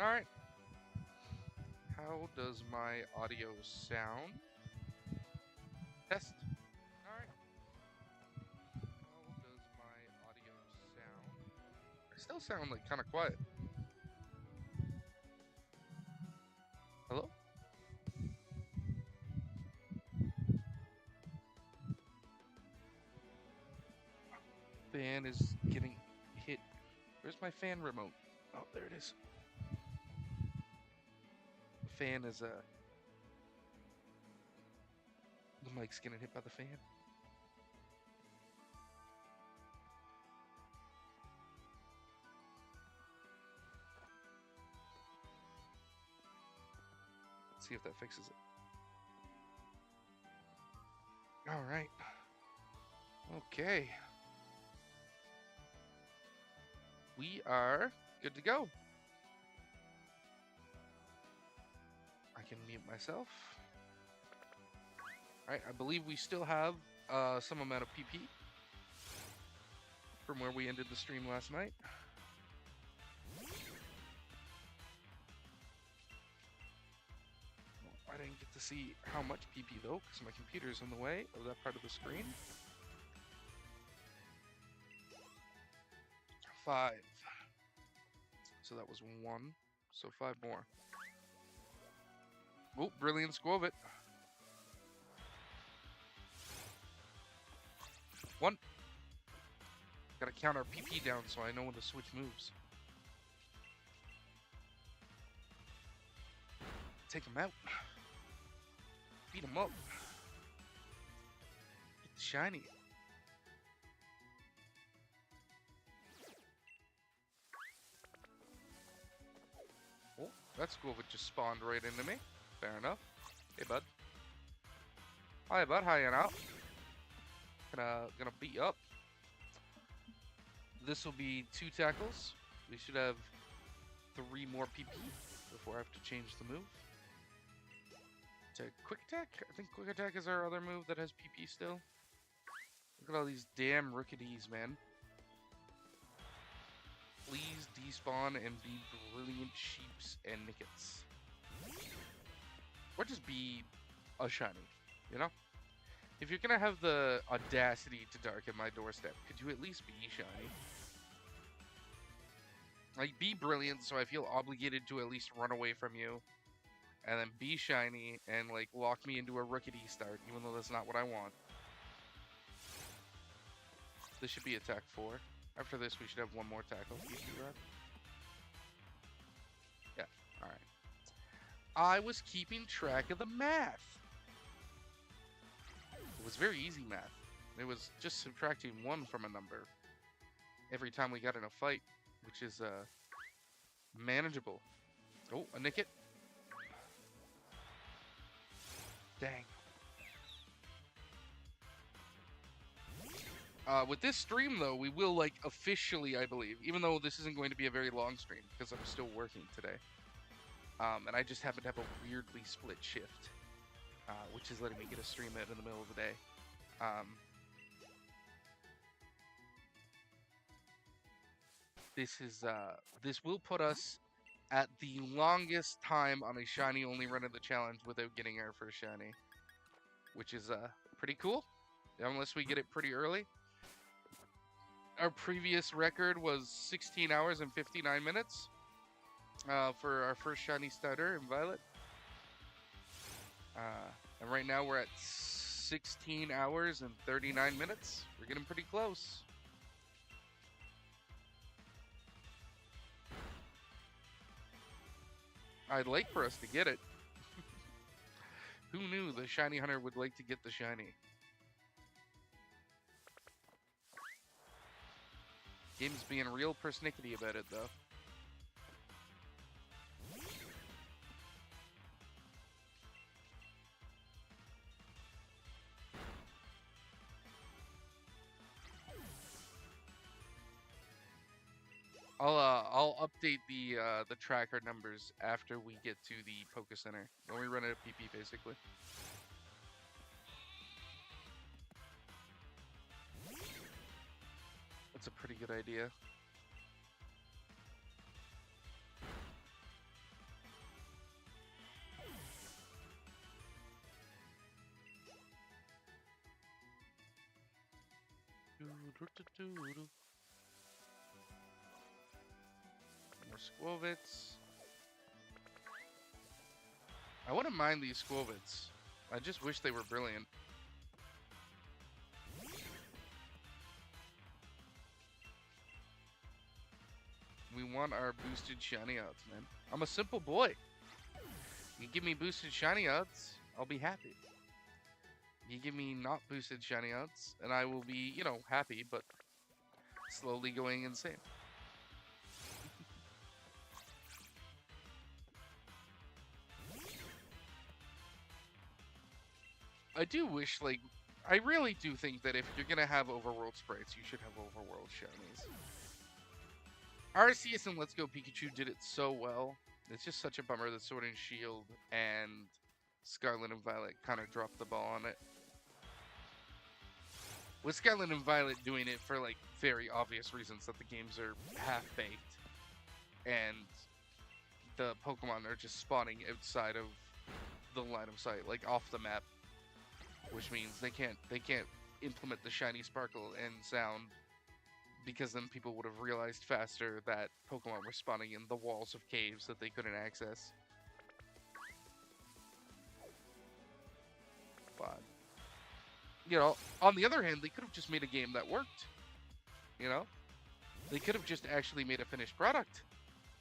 Alright. How does my audio sound? Test. Alright. How does my audio sound? I still sound like kind of quiet. Hello? Fan is getting hit. Where's my fan remote? Oh, there it is. The fan is the mic's getting hit by the fan. Let's see if that fixes it. All right. Okay. We are good to go. I can mute myself. All right. I believe we still have some amount of PP from where we ended the stream last night. I didn't get to see how much PP though, because my computer is in the way of that part of the screen. 5. So that was 1. So 5 more. Oh, brilliant squove it. 1. Gotta count our PP down so I know when the switch moves. Take him out. Beat him up. Get the shiny. Oh, that squove it just spawned right into me. Fair enough. Hey, bud. Hi, bud. How you now? Gonna beat you up. This will be 2 tackles. We should have 3 more PP before I have to change the move. To quick attack? I think quick attack is our other move that has PP still. Look at all these damn rookies, man. Please despawn and be brilliant sheeps and nickets. Or just be a shiny, you know? If you're gonna have the audacity to darken my doorstep, could you at least be shiny? Like, be brilliant so I feel obligated to at least run away from you. And then be shiny and, like, lock me into a rookie start, even though that's not what I want. This should be attack 4. After this, we should have 1 more tackle. Yeah, alright. I was keeping track of the math. It was very easy math. It was just subtracting 1 from a number every time we got in a fight, which is manageable. Oh, a nicket. Dang. With this stream, though, we will, like, officially, I believe, even though this isn't going to be a very long stream, because I'm still working today. And I just happen to have a weirdly split shift, which is letting me get a stream out in the middle of the day. This will put us at the longest time on a shiny only run of the challenge without getting our first shiny, which is pretty cool, unless we get it pretty early. Our previous record was 16 hours and 59 minutes for our first shiny starter in Violet. And right now we're at 16 hours and 39 minutes. We're getting pretty close. I'd like for us to get it. Who knew the shiny hunter would like to get the shiny? Game's being real persnickety about it, though. I'll update the tracker numbers after we get to the Poké Center when we run out of PP, basically. That's a pretty good idea. More Squovits. I wouldn't mind these Squovits. I just wish they were brilliant. We want our boosted shiny odds, man. I'm a simple boy. You give me boosted shiny odds, I'll be happy. You give me not boosted shiny odds, and I will be, you know, happy, but slowly going insane. I do wish, like, I really do think that if you're gonna have overworld sprites, you should have overworld shinies. Arceus and Let's Go Pikachu did it so well. It's just such a bummer that Sword and Shield and Scarlet and Violet kind of dropped the ball on it. With Scarlet and Violet doing it for like very obvious reasons that the games are half baked and the Pokemon are just spawning outside of the line of sight, like off the map, which means they can't implement the shiny sparkle and sound, because then people would have realized faster that Pokemon were spawning in the walls of caves that they couldn't access. But, you know, on the other hand, they could have just made a game that worked. You know? They could have just actually made a finished product.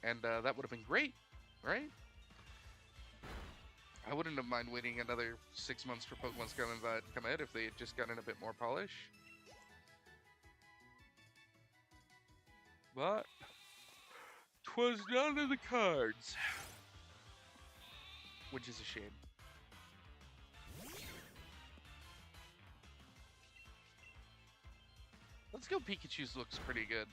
And that would have been great, right? I wouldn't have mind waiting another 6 months for Pokemon Scarlet and Violet to come out if they had just gotten a bit more polish. But 'twas none of the cards, which is a shame. Let's Go Pikachu's looks pretty good.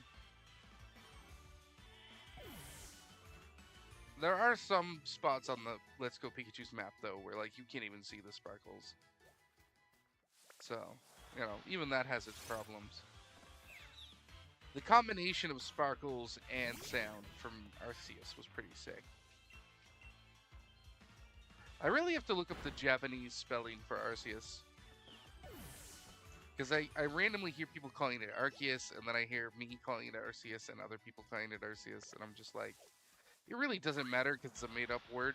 There are some spots on the Let's Go Pikachu's map, though, where, like, you can't even see the sparkles. So, you know, even that has its problems. The combination of sparkles and sound from Arceus was pretty sick. I really have to look up the Japanese spelling for Arceus. Because I randomly hear people calling it Arceus, and then I hear me calling it Arceus, and other people calling it Arceus, and I'm just like, it really doesn't matter because it's a made-up word.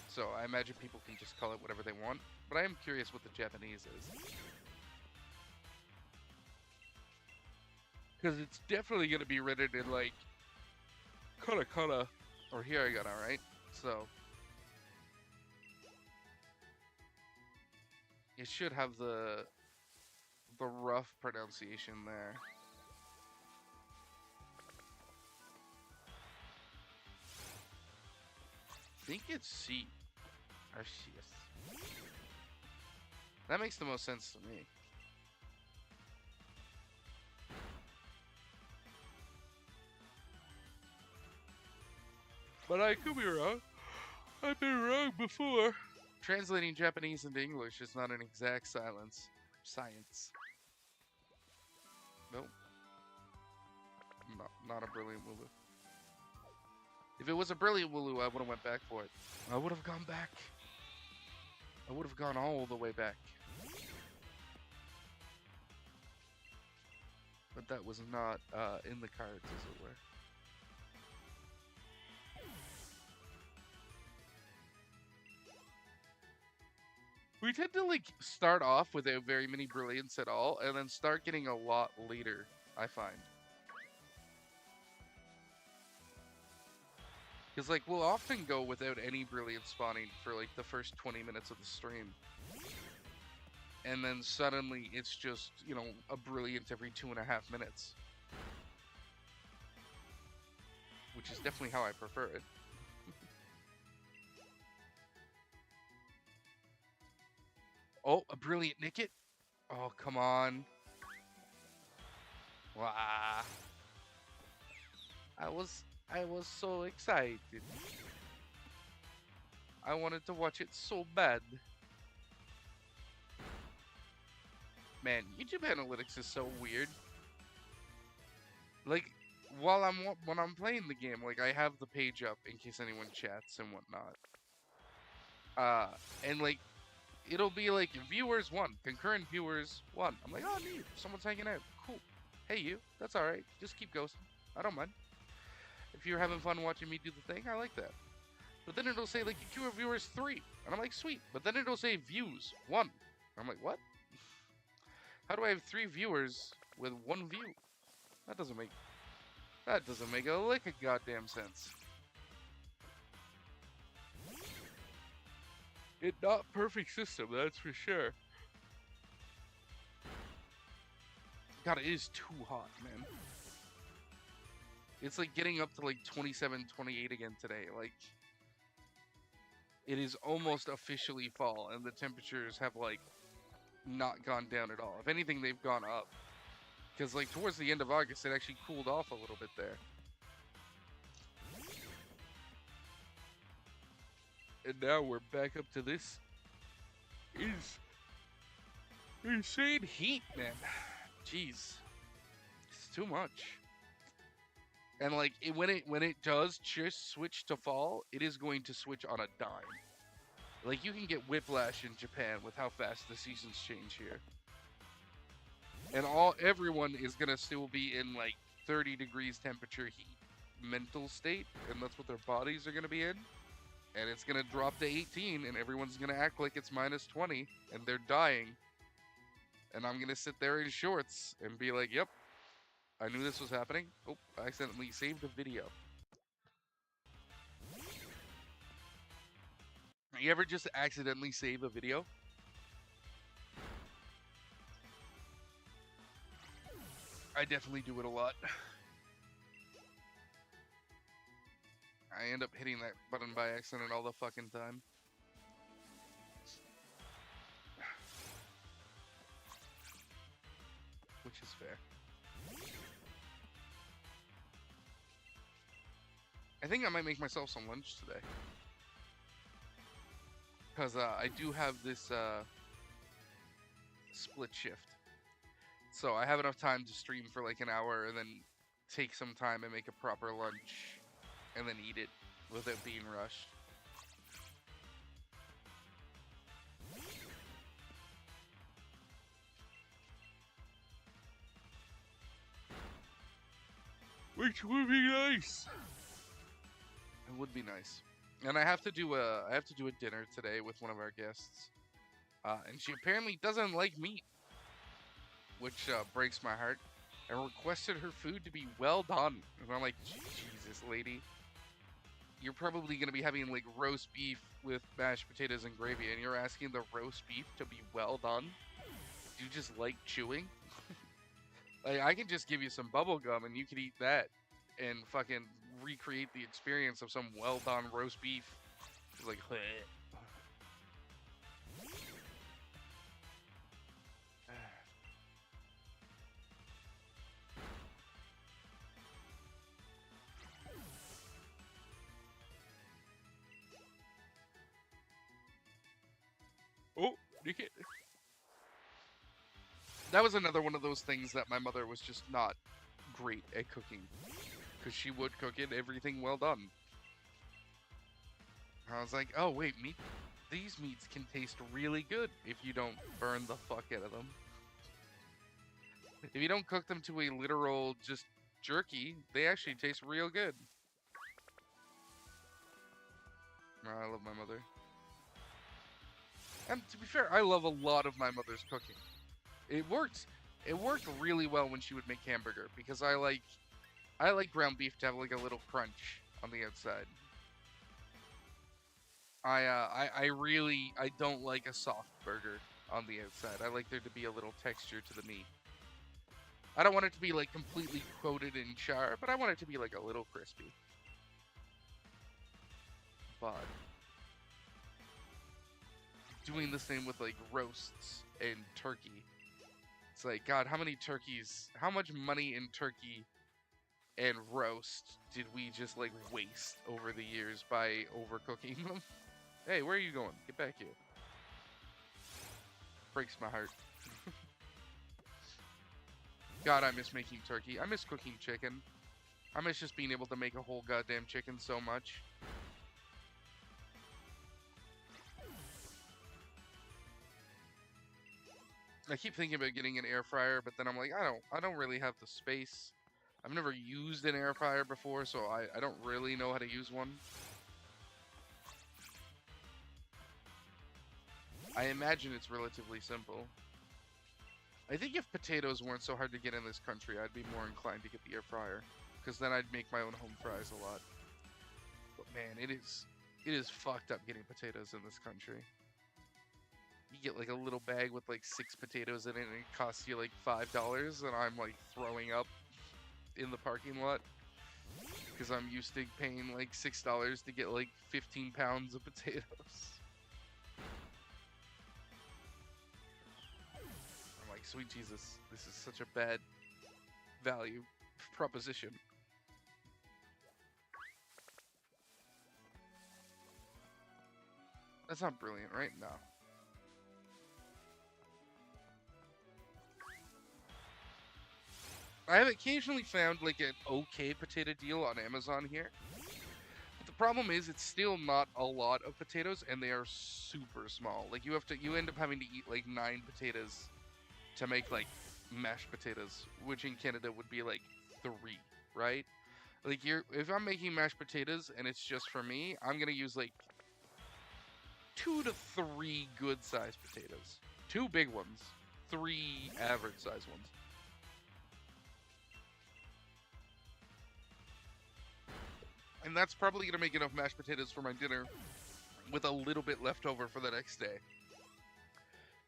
So I imagine people can just call it whatever they want. But I am curious what the Japanese is. Because it's definitely going to be written in, like, katakana or hiragana, right? So it should have the rough pronunciation there. I think it's C. Arceus. That makes the most sense to me. But I could be wrong. I've been wrong before. Translating Japanese into English is not an exact science. Nope. Not a brilliant Wooloo. If it was a brilliant Wooloo, I would have went back for it. I would have gone back. I would have gone all the way back. But that was not in the cards, as it were. We tend to, like, start off without very many brilliants at all, and then start getting a lot later, I find. Because, like, we'll often go without any brilliant spawning for, like, the first 20 minutes of the stream. And then suddenly it's just, you know, a brilliant every 2.5 minutes. Which is definitely how I prefer it. Oh, a brilliant Nickit? Oh, come on. Wow. I was so excited. I wanted to watch it so bad. Man, YouTube analytics is so weird. Like, when I'm playing the game, like, I have the page up in case anyone chats and whatnot. And like, it'll be like viewers 1, concurrent viewers 1. I'm like, oh neat, someone's hanging out, cool. Hey, you. That's all right. Just keep ghosting. I don't mind. If you're having fun watching me do the thing, I like that. But then it'll say like queue of viewers 3, and I'm like, sweet. But then it'll say views 1. I'm like, what? How do I have 3 viewers with 1 view? That doesn't make a lick of goddamn sense. It's not perfect system, that's for sure. God, it is too hot, man. It's like getting up to like 27, 28 again today. Like, it is almost officially fall, and the temperatures have like not gone down at all. If anything, they've gone up. Because like towards the end of August, it actually cooled off a little bit there. And now we're back up to this is insane heat, man. Jeez, it's too much. And like when it does just switch to fall, it is going to switch on a dime. Like you can get whiplash in Japan with how fast the seasons change here. And everyone is gonna still be in like 30 degrees temperature heat mental state, and that's what their bodies are gonna be in. And it's gonna drop to 18, and everyone's gonna act like it's minus 20, and they're dying. And I'm gonna sit there in shorts and be like, "Yep, I knew this was happening." Oh, I accidentally saved a video. You ever just accidentally save a video? I definitely do it a lot. I end up hitting that button by accident all the fucking time. Which is fair. I think I might make myself some lunch today. Because I do have this split shift. So I have enough time to stream for like an hour and then take some time and make a proper lunch and then eat it without being rushed. Which would be nice. It would be nice. And I have to do a dinner today with one of our guests. And she apparently doesn't like meat, which breaks my heart. And requested her food to be well done. And I'm like, Jesus, lady. You're probably going to be having like roast beef with mashed potatoes and gravy, and you're asking the roast beef to be well done? Do you just like chewing? Like, I can just give you some bubble gum and you can eat that and fucking recreate the experience of some well done roast beef. It's like, bleh. Oh, Nick. That was another one of those things that my mother was just not great at cooking. Because she would cook it, everything well done. I was like, oh, wait, these meats can taste really good if you don't burn the fuck out of them. If you don't cook them to a literal just jerky, they actually taste real good. Oh, I love my mother. And to be fair, I love a lot of my mother's cooking. It worked really well when she would make hamburger because I like ground beef to have like a little crunch on the outside. I don't like a soft burger on the outside. I like there to be a little texture to the meat. I don't want it to be like completely coated in char, but I want it to be like a little crispy. But doing the same with like roasts and turkey. It's like, God, how much money in turkey and roast did we just like waste over the years by overcooking them? Hey, where are you going? Get back here. Breaks my heart. God, I miss making turkey. I miss cooking chicken. I miss just being able to make a whole goddamn chicken so much. I keep thinking about getting an air fryer, but then I'm like, I don't really have the space. I've never used an air fryer before, so I don't really know how to use one. I imagine it's relatively simple. I think if potatoes weren't so hard to get in this country, I'd be more inclined to get the air fryer, because then I'd make my own home fries a lot. But man, it is fucked up getting potatoes in this country. You get like a little bag with like 6 potatoes in it, and it costs you like $5, and I'm like throwing up in the parking lot because I'm used to paying like $6 to get like 15 pounds of potatoes. I'm like, sweet Jesus, this is such a bad value proposition. That's not brilliant, right? No. I have occasionally found like an okay potato deal on Amazon here. But the problem is it's still not a lot of potatoes and they are super small. Like you end up having to eat like 9 potatoes to make like mashed potatoes, which in Canada would be like 3, right? Like if I'm making mashed potatoes and it's just for me, I'm going to use like 2 to 3 good sized potatoes. 2 big ones, 3 average sized ones. And that's probably gonna make enough mashed potatoes for my dinner with a little bit left over for the next day.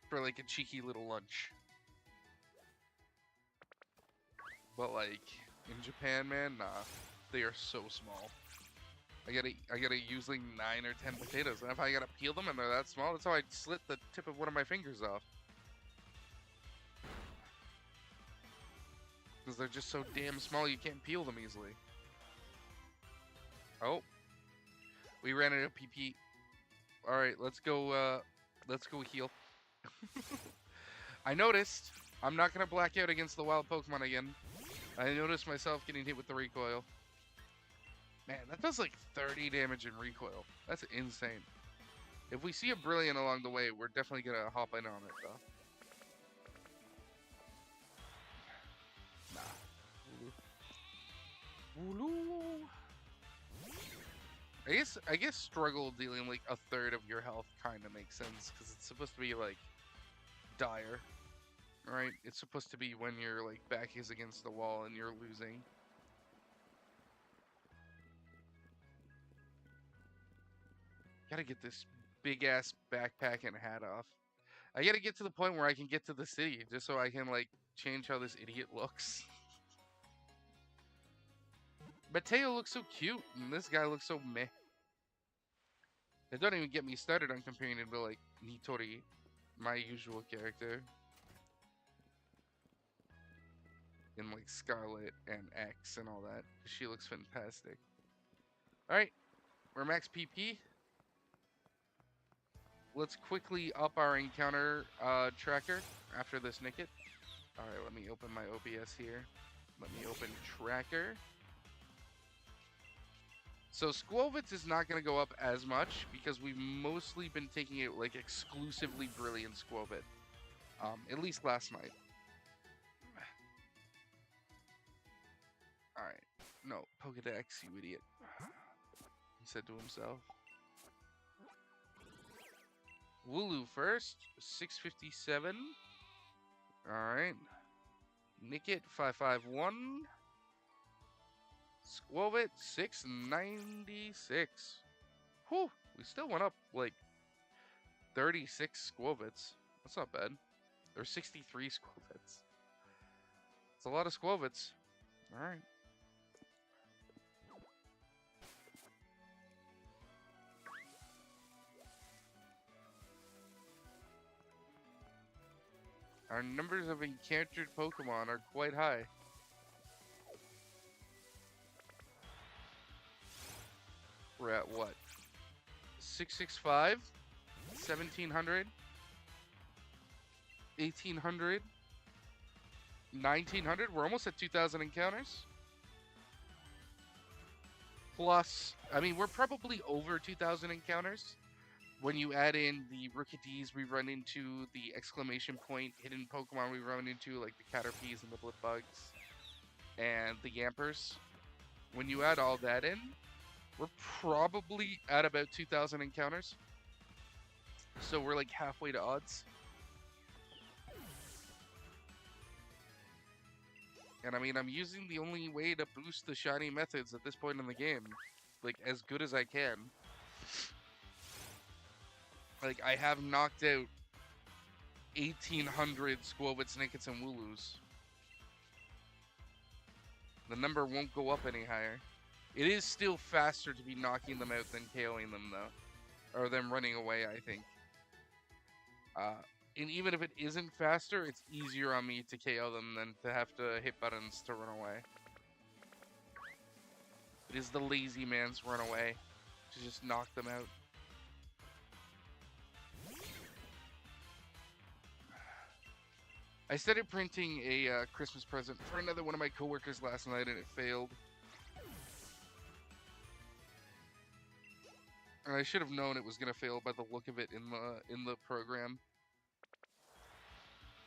For like a cheeky little lunch. But like in Japan, man, nah. They are so small. I gotta use like 9 or 10 potatoes. And if I gotta peel them and they're that small, that's how I slit the tip of one of my fingers off. Because they're just so damn small you can't peel them easily. Oh. We ran out of PP. Alright, let's go heal. I noticed I'm not gonna black out against the wild Pokemon again. I noticed myself getting hit with the recoil. Man, that does like 30 damage in recoil. That's insane. If we see a Brilliant along the way, we're definitely gonna hop in on it though. Nah. Wooloo. I guess struggle dealing like a third of your health kind of makes sense because it's supposed to be like dire, right? It's supposed to be when your like back is against the wall and you're losing. Gotta get this big ass backpack and hat off. I gotta get to the point where I can get to the city just so I can like change how this idiot looks. Mateo looks so cute and this guy looks so meh. It don't even get me started on comparing him to like Nitori, my usual character. In like Scarlet and X and all that. She looks fantastic. Alright, we're max PP. Let's quickly up our encounter tracker after this Nickit. Alright, let me open my OBS here. Let me open tracker. So Squovitz is not going to go up as much because we've mostly been taking it like exclusively Brilliant Squovit. At least last night. Alright. No, Pokedex, you idiot. He said to himself. Wooloo first, 657. Alright. Nickit, 551. Squovit, 696. Whew, we still went up like 36 Squovits. That's not bad. Or 63 Squovits. It's a lot of Squovits. Alright. Our numbers of encountered Pokemon are quite high. We're at what? 665? 1700? 1800? 1900? We're almost at 2000 encounters. Plus, I mean, we're probably over 2000 encounters. when you add in the Rookidees we run into, the exclamation point hidden Pokemon we run into, like the Caterpies and the Blipbugs and the Yampers, when you add all that in, we're probably at about 2,000 encounters. So we're like halfway to odds. And I mean, I'm using the only way to boost the shiny methods at this point in the game, like as good as I can. Like, I have knocked out 1,800 Squovits, Nickets, and Wooloos. The number won't go up any higher. It is still faster to be knocking them out than KOing them, though. Or them running away, I think. And even if it isn't faster, it's easier on me to KO them than to have to hit buttons to run away. It is the lazy man's run away to just knock them out. I started printing a Christmas present for another one of my coworkers last night, and it failed. And I should have known it was gonna fail by the look of it in the program.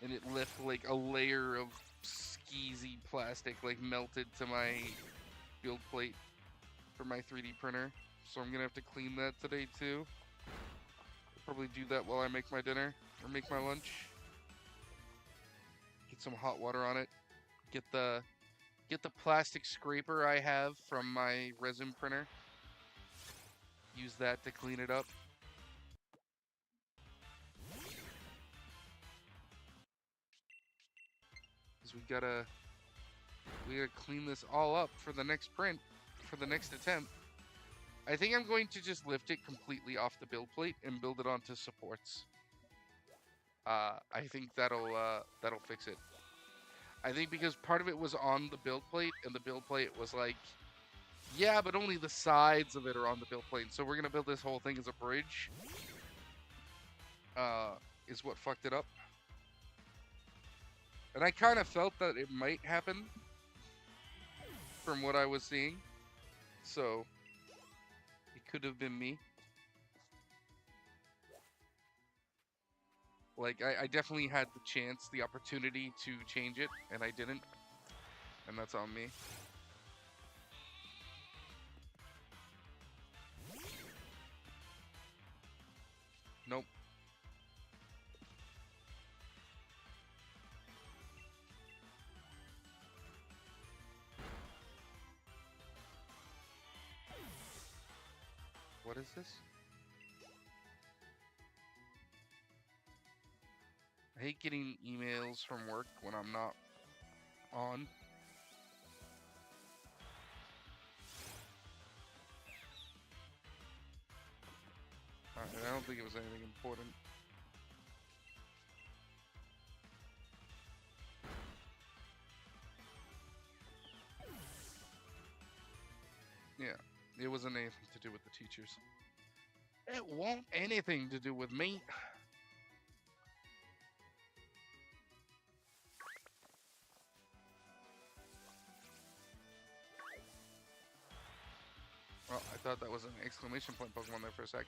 And it left like a layer of skeezy plastic like melted to my build plate for my 3D printer. So I'm gonna have to clean that today too. I'll probably do that while I make my dinner or make my lunch. Get some hot water on it. Get the plastic scraper I have from my resin printer. Use that to clean it up. Because we gotta clean this all up for the next print, for the next attempt. I think I'm going to just lift it completely off the build plate and build it onto supports. I think that'll fix it. I think because part of it was on the build plate, and the build plate was like, yeah, but only the sides of it are on the build plate. So we're gonna build this whole thing as a bridge. Is what fucked it up. And I kind of felt that it might happen from what I was seeing. So it could have been me. Like, I definitely had the chance, the opportunity to change it, and I didn't. And that's on me. Nope. What is this? I hate getting emails from work when I'm not on. I don't think it was anything important. Yeah, it wasn't anything to do with the teachers. It won't anything to do with me. Well, I thought that was an exclamation point Pokemon there for a sec.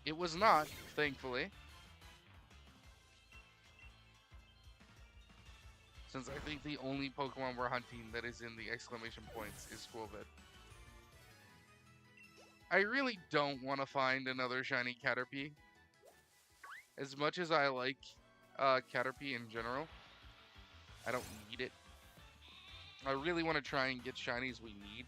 It was not, thankfully. Since I think the only Pokemon we're hunting that is in the exclamation points is Squirtle. I really don't want to find another shiny Caterpie. As much as I like Caterpie in general, I don't need it. I really want to try and get shinies we need.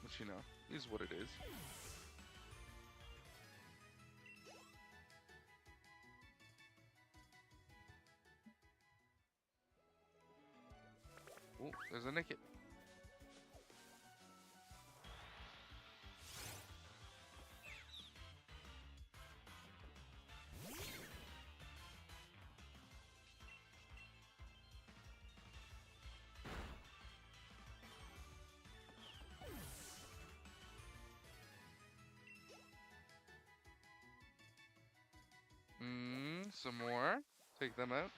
Which, you know, is what it is. Oh, there's a Nickit. Some more. Take them out.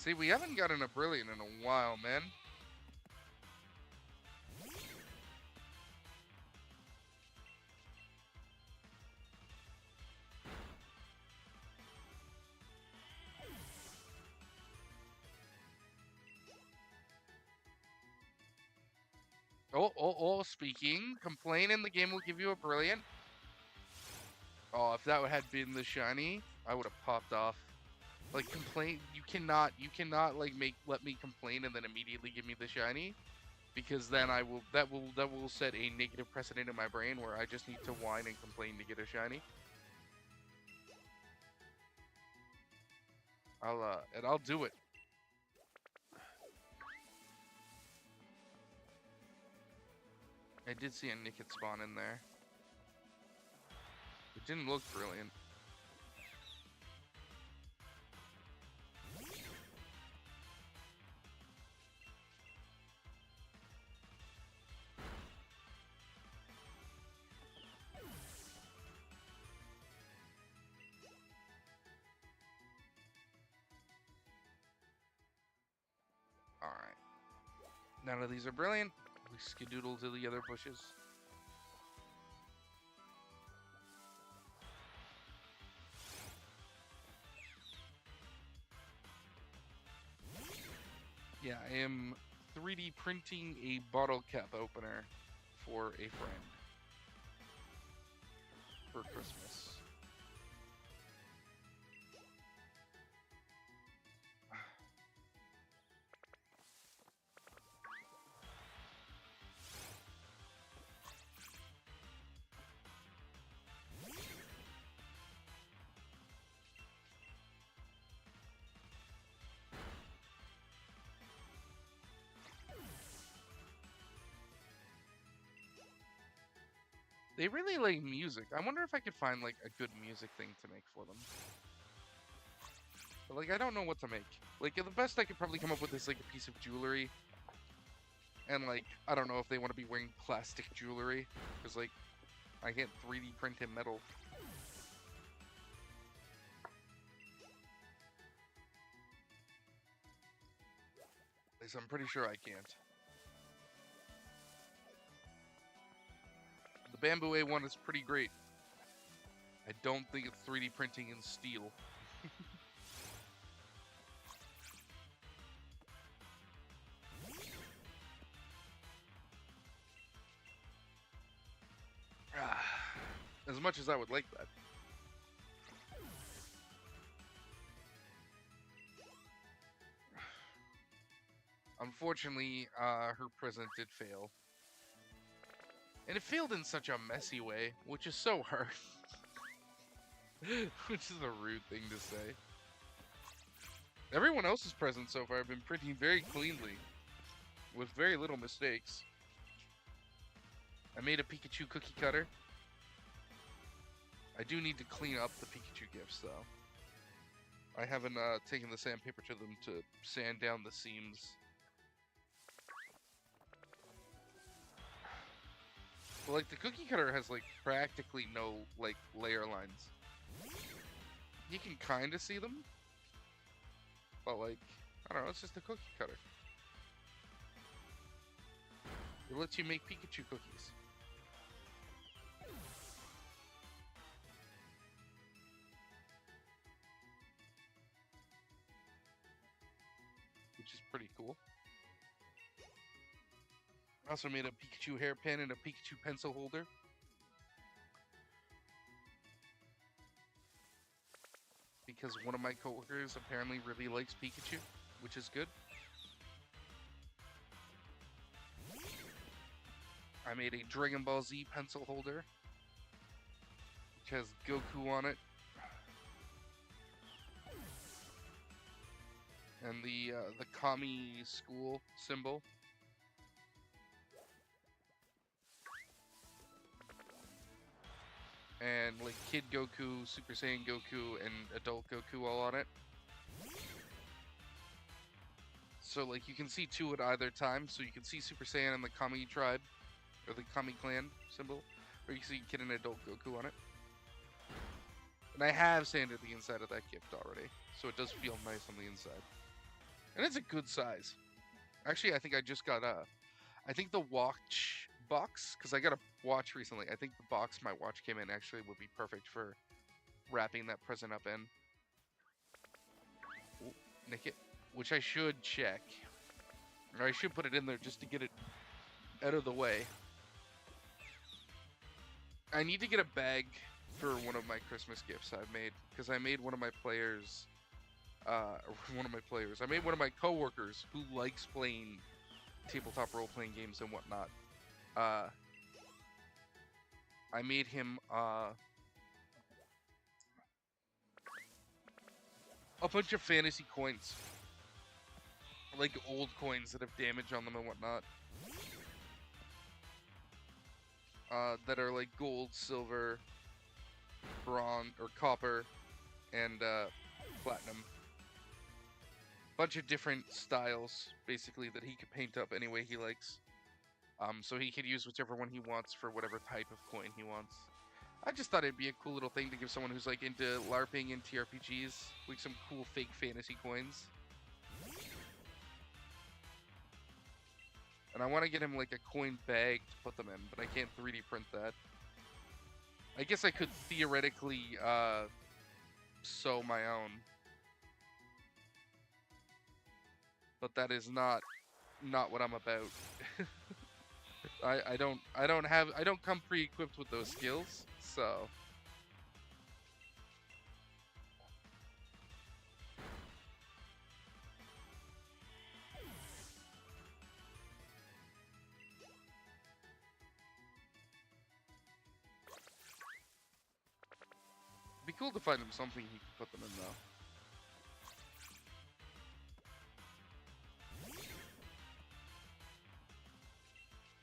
See, we haven't gotten a brilliant in a while, man. Oh, speaking. Complain in the game will give you a brilliant. Oh, if that had been the shiny, I would have popped off. Like, complain, you cannot, like, let me complain and then immediately give me the shiny. Because then that will set a negative precedent in my brain where I just need to whine and complain to get a shiny. I'll do it. I did see a Nickit spawn in there. It didn't look brilliant. Alright. None of these are brilliant. We skedoodle to the other bushes. Yeah, I am 3D printing a bottle cap opener for a friend for Christmas. They really like music. I wonder if I could find like a good music thing to make for them. But like I don't know what to make. Like the best I could probably come up with is like a piece of jewelry. And like I don't know if they want to be wearing plastic jewelry because like I can't 3D print in metal. At least I'm pretty sure I can't. The Bamboo A1 is pretty great. I don't think it's 3D printing in steel. As much as I would like that. Unfortunately, her present did fail. And it failed in such a messy way, which is so hard. Which is a rude thing to say. Everyone else's presents so far have been printing very cleanly, with very little mistakes. I made a Pikachu cookie cutter. I do need to clean up the Pikachu gifts, though. I haven't taken the sandpaper to them to sand down the seams. But, like, the cookie cutter has, like, practically no, like, layer lines. You can kind of see them. But, like, I don't know, it's just a cookie cutter. It lets you make Pikachu cookies. Which is pretty cool. I also made a Pikachu hairpin and a Pikachu pencil holder. Because one of my coworkers apparently really likes Pikachu, which is good. I made a Dragon Ball Z pencil holder, which has Goku on it. And the Kami school symbol. And like Kid Goku, Super Saiyan Goku, and Adult Goku all on it. So like you can see two at either time. So you can see Super Saiyan and the Kami tribe, or the Kami clan symbol, or you can see Kid and Adult Goku on it. And I have sanded the inside of that gift already, so it does feel nice on the inside. And it's a good size. Actually, I think I just got I think the watch box, because I got a watch recently. I think the box my watch came in actually would be perfect for wrapping that present up in. Ooh, nick it. Which I should check. Or I should put it in there just to get it out of the way. I need to get a bag for one of my Christmas gifts I've made, because I made one of my players, I made one of my coworkers who likes playing tabletop role-playing games and whatnot. Uh, I made him a bunch of fantasy coins, like old coins that have damage on them and whatnot. That are like gold, silver, bronze, or copper, and platinum. Bunch of different styles, basically, that he could paint up any way he likes. So he could use whichever one he wants for whatever type of coin he wants. I just thought it'd be a cool little thing to give someone who's like into LARPing and TRPGs, like some cool fake fantasy coins. And I want to get him like a coin bag to put them in, but I can't 3D print that. I guess I could theoretically sew my own, but that is not what I'm about. I don't come pre-equipped with those skills, so it'd be cool to find him something he could put them in though.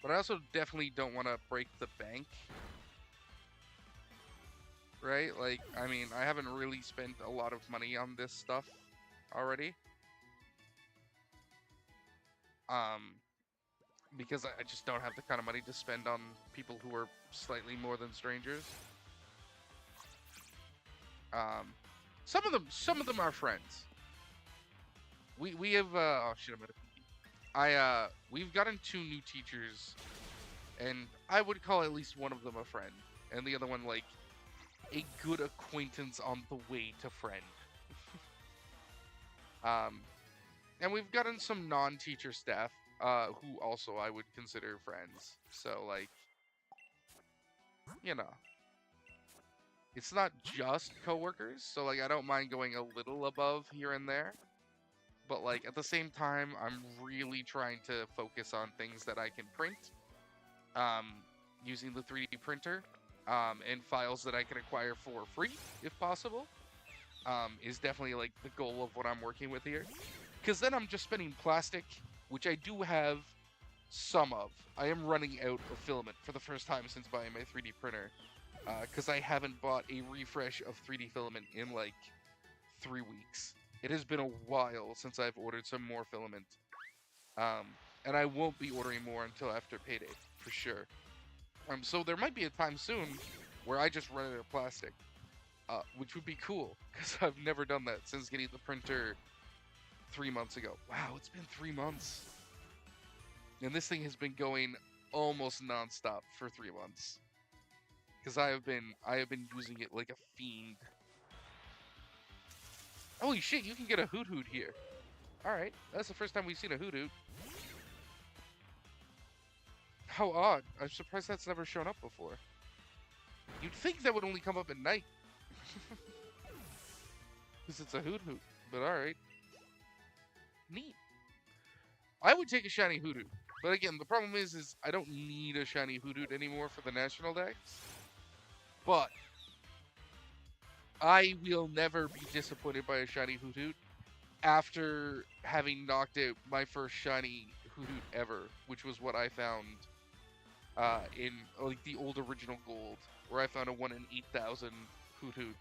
But I also definitely don't want to break the bank. Right? Like, I mean, I haven't really spent a lot of money on this stuff already. Um, because I just don't have the kind of money to spend on people who are slightly more than strangers. Some of them are friends. We have oh shit, I'm at a pee. We've gotten 2 new teachers, and I would call at least one of them a friend, and the other one like a good acquaintance on the way to friend. And we've gotten some non-teacher staff, who also I would consider friends. So like, you know, it's not just coworkers. So like, I don't mind going a little above here and there. But like at the same time, I'm really trying to focus on things that I can print, um, using the 3D printer, and files that I can acquire for free, if possible. Is definitely like the goal of what I'm working with here. Because then I'm just spending plastic, which I do have some of. I am running out of filament for the first time since buying my 3D printer. Because I haven't bought a refresh of 3D filament in like 3 weeks. It has been a while since I've ordered some more filament. And I won't be ordering more until after payday, for sure. So there might be a time soon where I just run out of plastic. Which would be cool, because I've never done that since getting the printer 3 months ago. Wow, it's been 3 months. And this thing has been going almost nonstop for 3 months. Because I have been using it like a fiend. Holy shit, you can get a hoot hoot here. Alright, that's the first time we've seen a hoot hoot. How odd. I'm surprised that's never shown up before. You'd think that would only come up at night. Because it's a hoot hoot. But alright. Neat. I would take a shiny hoot hoot. But again, the problem is I don't need a shiny hoot hoot anymore for the national decks. But I will never be disappointed by a shiny hoot hoot after having knocked out my first shiny hoot hoot ever, which was what I found in like the old original gold, where I found a 1 in 8,000 hoot hoot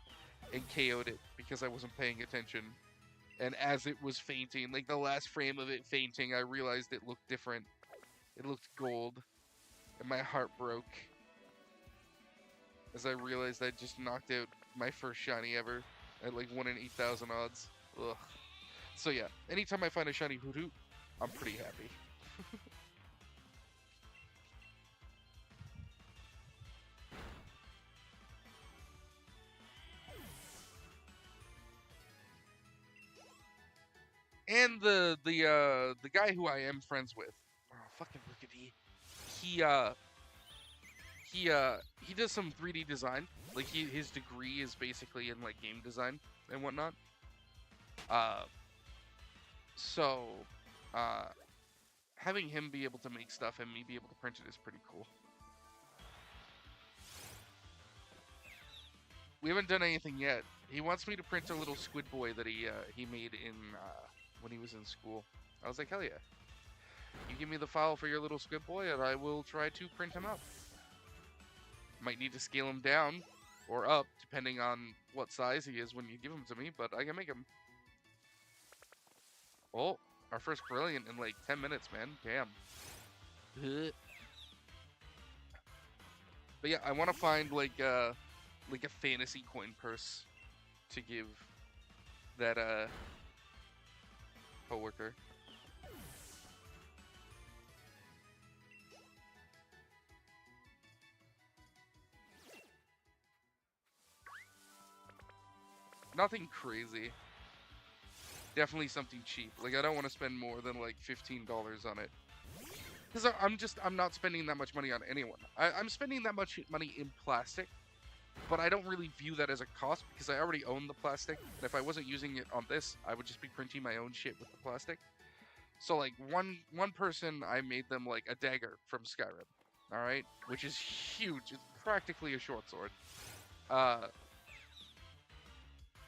and KO'd it because I wasn't paying attention. And as it was fainting, like the last frame of it fainting, I realized it looked different. It looked gold, and my heart broke as I realized I just knocked out my first shiny ever at like 1 in 8,000 odds. Ugh. So yeah, anytime I find a shiny Hoothoot, I'm pretty happy. And the guy who I am friends with, oh, fucking Rickety, he uh he does some 3D design. Like his degree is basically in like game design and whatnot. Uh, so uh, having him be able to make stuff and me be able to print it is pretty cool. We haven't done anything yet. He wants me to print a little squid boy that he made in when he was in school. I was like, hell yeah! You give me the file for your little squid boy, and I will try to print him up. Might need to scale him down or up, depending on what size he is when you give him to me, but I can make him. Oh, our first brilliant in like 10 minutes, man. Damn. But yeah, I want to find like a fantasy coin purse to give that coworker. Nothing crazy. Definitely something cheap. Like I don't want to spend more than like $15 on it. Because I'm not spending that much money on anyone. I'm spending that much money in plastic, but I don't really view that as a cost because I already own the plastic. And if I wasn't using it on this, I would just be printing my own shit with the plastic. So like one person, I made them like a dagger from Skyrim, all right, which is huge. It's practically a short sword. Uh,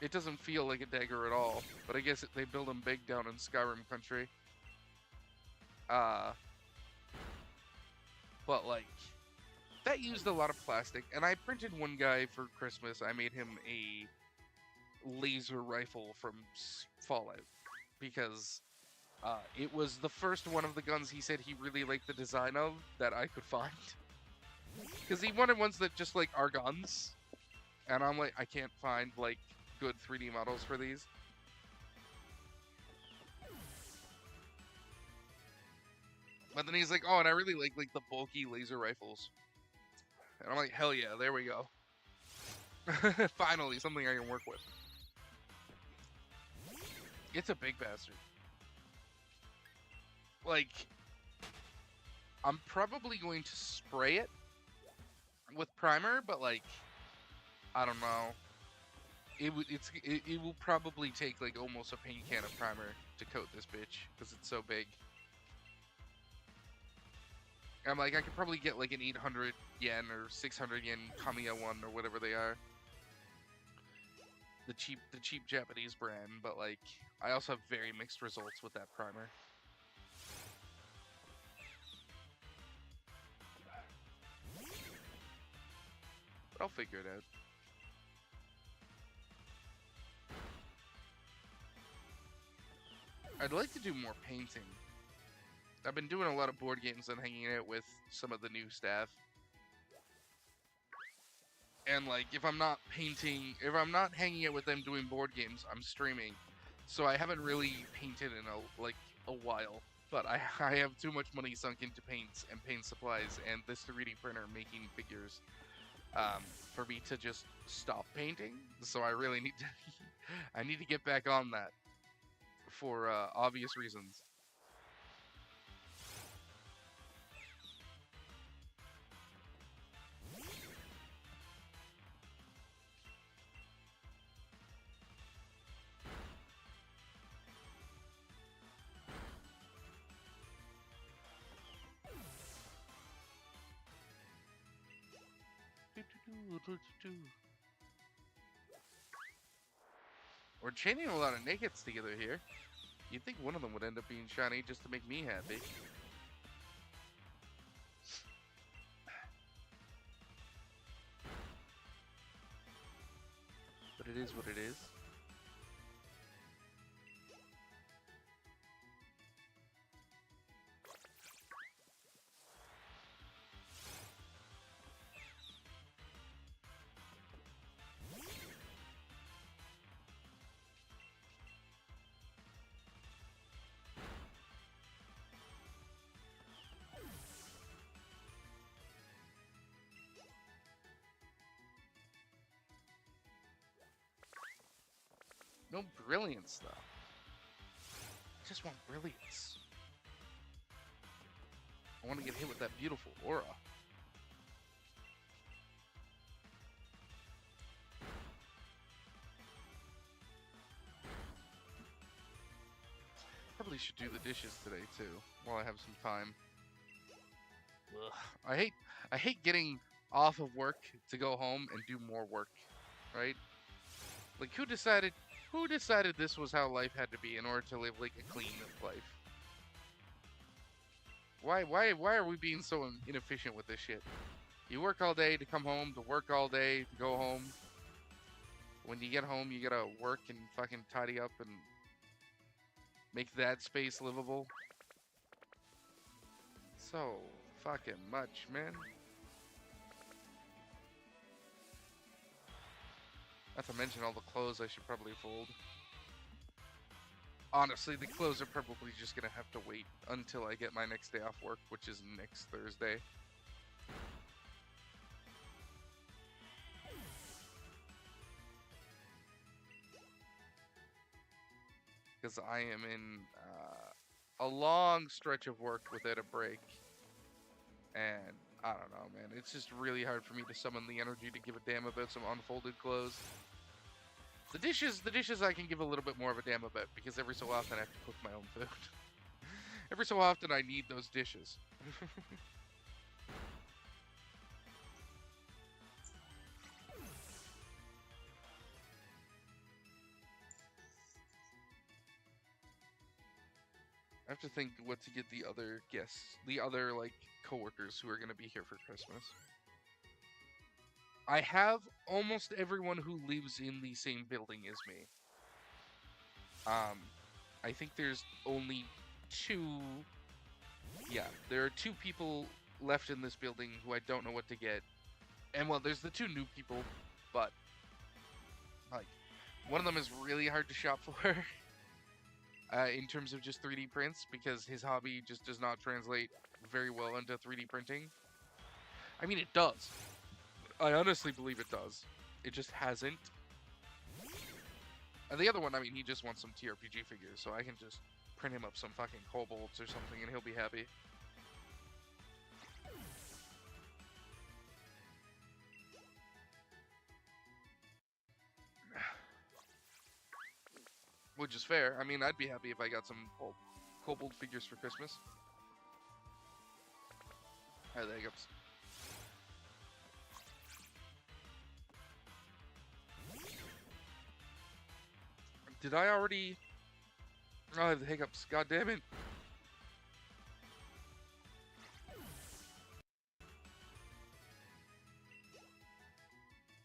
it doesn't feel like a dagger at all, but I guess they build them big down in Skyrim country. Uh, but like that used a lot of plastic, and I printed one guy for Christmas. I made him a laser rifle from Fallout because it was the first one of the guns he said he really liked the design of that I could find. Because he wanted ones that just like are guns, and I'm like, I can't find like good 3D models for these. But then he's like, oh, and I really like the bulky laser rifles, and I'm like, hell yeah, there we go. Finally, something I can work with. It's a big bastard. Like, I'm probably going to spray it with primer, but like, I don't know. It will probably take like almost a paint can of primer to coat this bitch because it's so big. I'm like, I could probably get like an 800 yen or 600 yen Kamiya one or whatever they are. The cheap Japanese brand, but like, I also have very mixed results with that primer. But I'll figure it out. I'd like to do more painting. I've been doing a lot of board games and hanging out with some of the new staff. And like, if I'm not painting, if I'm not hanging out with them doing board games, I'm streaming. So I haven't really painted in a while. But I have too much money sunk into paints and paint supplies and this 3D printer making figures for me to just stop painting. So I really need to I need to get back on that for obvious reasons. We're chaining a lot of nakeds together here. You'd think one of them would end up being shiny just to make me happy. But it is what it is. No brilliance, though. I just want brilliance. I want to get hit with that beautiful aura. Probably should do the dishes today, too, while I have some time. Ugh. I hate getting off of work to go home and do more work, right? Like who decided this was how life had to be in order to live like a clean life? Why are we being so inefficient with this shit? You work all day to come home, to work all day to go home. When you get home, you gotta work and fucking tidy up and make that space livable. So fucking much, man. Not to mention all the clothes I should probably fold. Honestly, the clothes are probably just gonna have to wait until I get my next day off work, which is next Thursday. Because I am in a long stretch of work without a break. And I don't know, man. It's just really hard for me to summon the energy to give a damn about some unfolded clothes. The dishes I can give a little bit more of a damn about because every so often I have to cook my own food. Every so often I need those dishes. I have to think what to get the other guests, the other like coworkers who are gonna be here for Christmas. I have almost everyone who lives in the same building as me. I think there's only two. Yeah, there are two people left in this building who I don't know what to get. And well, there's the two new people, but like one of them is really hard to shop for in terms of just 3D prints because his hobby just does not translate very well into 3D printing. I mean, it does. I honestly believe it does. It just hasn't. And the other one, I mean, he just wants some TRPG figures, so I can just print him up some fucking kobolds or something and he'll be happy. Which is fair. I mean, I'd be happy if I got some kobold figures for Christmas. Hi, the hiccups. Did I already... Oh, I have the hiccups. God damn it.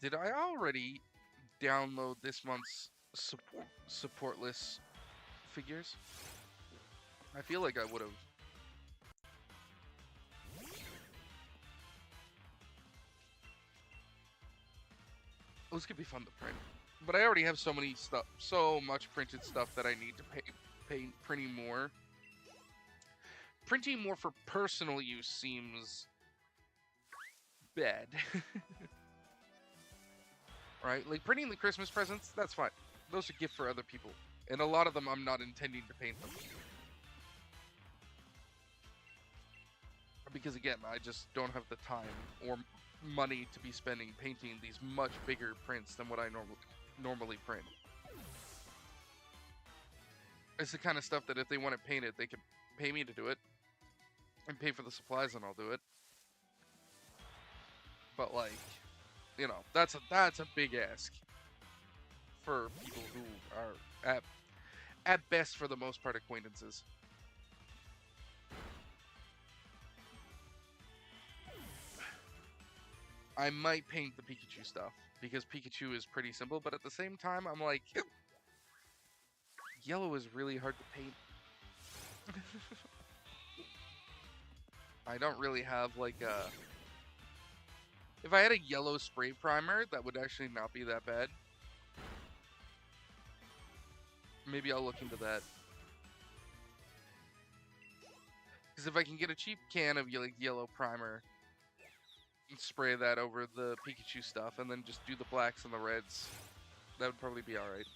Did I already download this month's supportless figures? I feel like I would have. Those could be fun to print. But I already have so much printed stuff that I need to pay printing more. Printing more for personal use seems bad. Right? Like printing the Christmas presents, that's fine. Those are gifts for other people. And a lot of them I'm not intending to paint them. Because again, I just don't have the time or money to be spending painting these much bigger prints than what I normally print. It's the kind of stuff that if they want it painted, they can pay me to do it and pay for the supplies and I'll do it. But like, you know, that's a big ask for people who are at best for the most part acquaintances. I might paint the Pikachu stuff because Pikachu is pretty simple, but at the same time I'm like yellow is really hard to paint. I don't really have like a... If I had a yellow spray primer, that would actually not be that bad. Maybe I'll look into that. Because if I can get a cheap can of like yellow primer, and spray that over the Pikachu stuff, and then just do the blacks and the reds, that would probably be alright.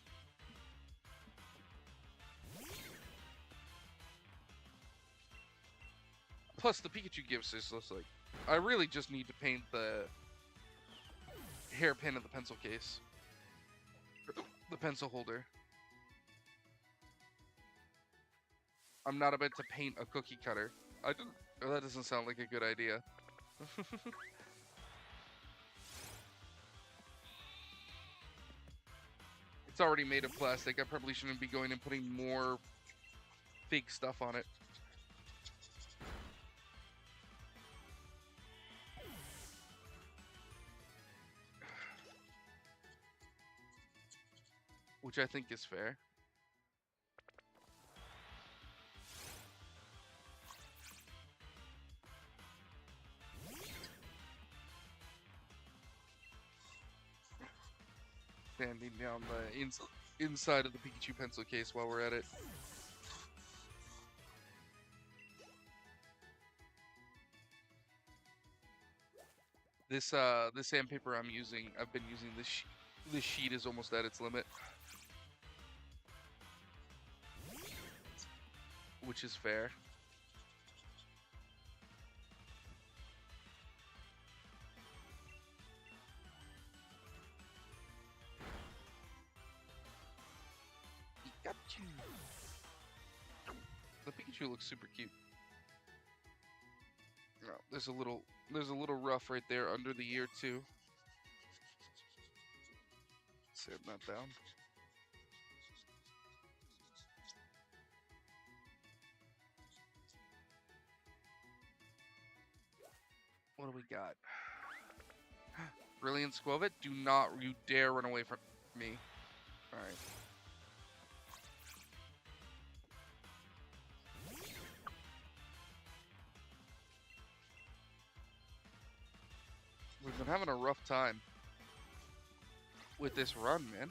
Plus, the Pikachu gives us just like, I really just need to paint the hairpin of the pencil case, the pencil holder. I'm not about to paint a cookie cutter. I don't. Oh, that doesn't sound like a good idea. It's already made of plastic. I probably shouldn't be going and putting more fake stuff on it. Which I think is fair. Standing down the inside of the Pikachu pencil case while we're at it. This sandpaper I'm using, I've been using this sheet is almost at its limit, which is fair. Pikachu. The Pikachu looks super cute. Oh, there's a little rough right there under the ear too. Sand that down. What do we got? Brilliant Squovit, do not you dare run away from me. Alright. We've been having a rough time with this run, man.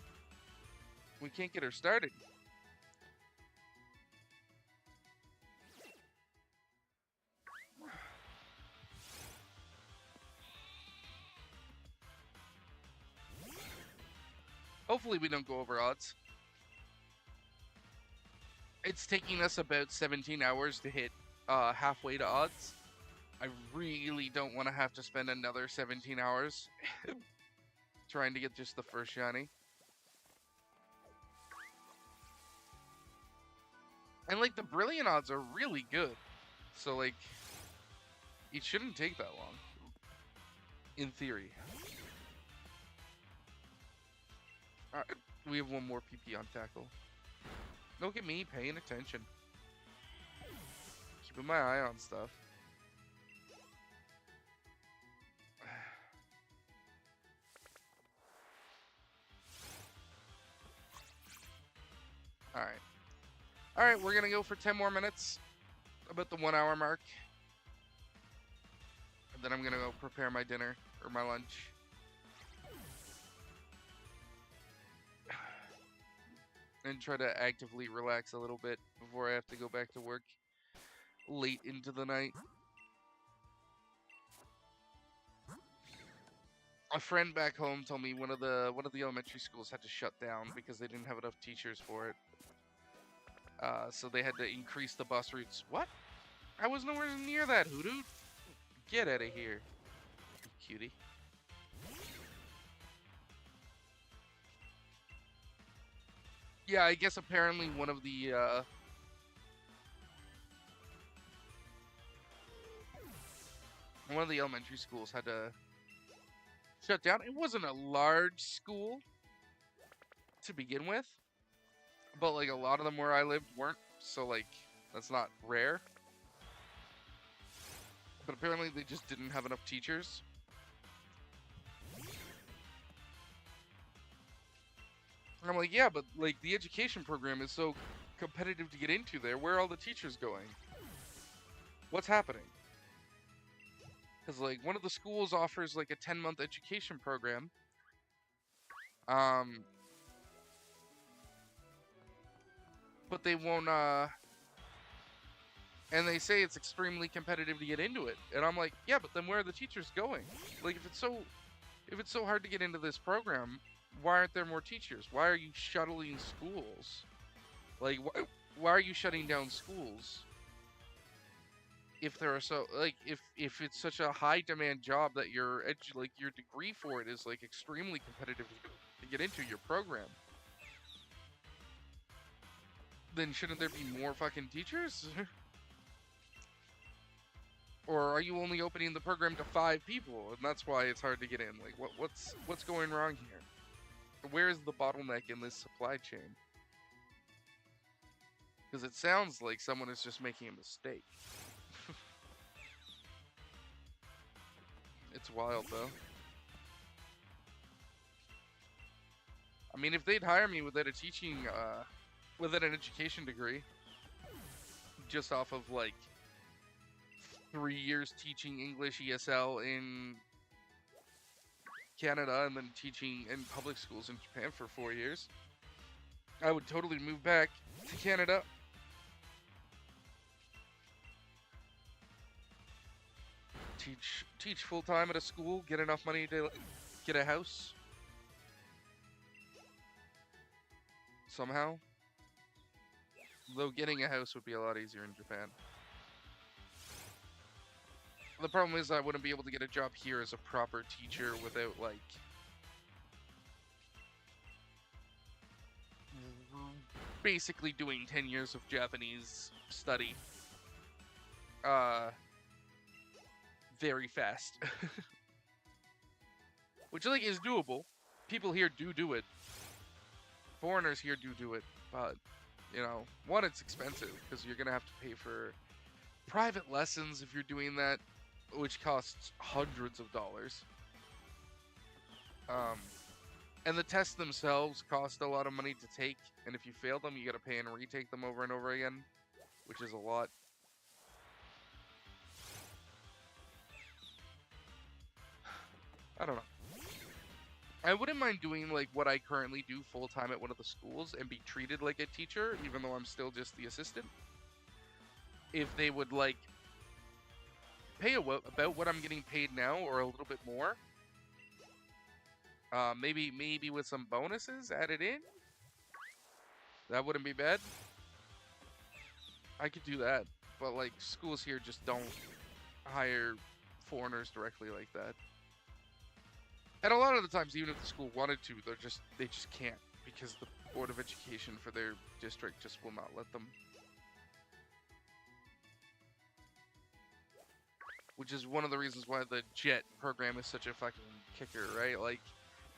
We can't get her started. Hopefully we don't go over odds. It's taking us about 17 hours to hit halfway to odds. I really don't want to have to spend another 17 hours trying to get just the first shiny. And like the brilliant odds are really good. So like it shouldn't take that long. In theory. Alright, we have one more PP on tackle. Look at me paying attention. Keeping my eye on stuff. Alright. Alright, we're gonna go for 10 more minutes. About the 1 hour mark. And then I'm gonna go prepare my dinner or my lunch. And try to actively relax a little bit before I have to go back to work late into the night. A friend back home told me one of the elementary schools had to shut down because they didn't have enough teachers for it. So they had to increase the bus routes. What? I was nowhere near that, Hoodoo. Get out of here, cutie. Yeah, I guess apparently one of the elementary schools had to shut down. It wasn't a large school to begin with, but like a lot of them where I lived weren't, so like that's not rare. But apparently they just didn't have enough teachers. And I'm like, yeah, but like the education program is so competitive to get into there. Where are all the teachers going? What's happening? Because like one of the schools offers like a 10-month education program. But they won't and they say it's extremely competitive to get into it. And I'm like, yeah, but then where are the teachers going? Like if it's so hard to get into this program, why aren't there more teachers? Why are you shuttling schools? Like why are you shutting down schools? if there are so like if it's such a high demand job that like your degree for it is like extremely competitive to get into your program, then shouldn't there be more fucking teachers? Or are you only opening the program to 5 people and that's why it's hard to get in? Like what's going wrong here? Where's the bottleneck in this supply chain? Because it sounds like someone is just making a mistake. It's wild though. I mean, if they'd hire me without a without an education degree, just off of like 3 years teaching English ESL in Canada and then teaching in public schools in Japan for 4 years, I would totally move back to Canada. Teach full time at a school, get enough money to get a house somehow. Though getting a house would be a lot easier in Japan. The problem is I wouldn't be able to get a job here as a proper teacher without like basically doing 10 years of Japanese study very fast. Which like is doable. People here do it. Foreigners here do it, but you know, one, it's expensive because you're gonna have to pay for private lessons if you're doing that, which costs hundreds of dollars. And the tests themselves cost a lot of money to take, and if you fail them, you gotta pay and retake them over and over again, which is a lot. I don't know. I wouldn't mind doing like what I currently do full time at one of the schools and be treated like a teacher, even though I'm still just the assistant. If they would like pay about what I'm getting paid now or a little bit more, maybe with some bonuses added in, that wouldn't be bad. I could do that, but like schools here just don't hire foreigners directly like that. And a lot of the times, even if the school wanted to, they just can't because the Board of Education for their district just will not let them. Which is one of the reasons why the JET program is such a fucking kicker, right? Like,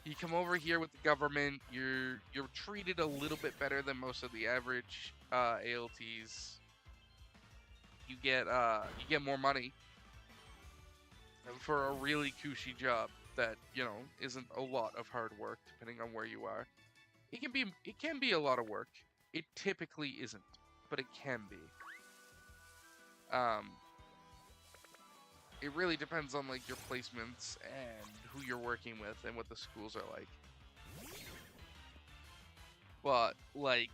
you come over here with the government, you're treated a little bit better than most of the average ALTs. You get more money for a really cushy job that, you know, isn't a lot of hard work depending on where you are. It can be a lot of work. It typically isn't, but it can be. It really depends on like your placements and who you're working with and what the schools are like. But like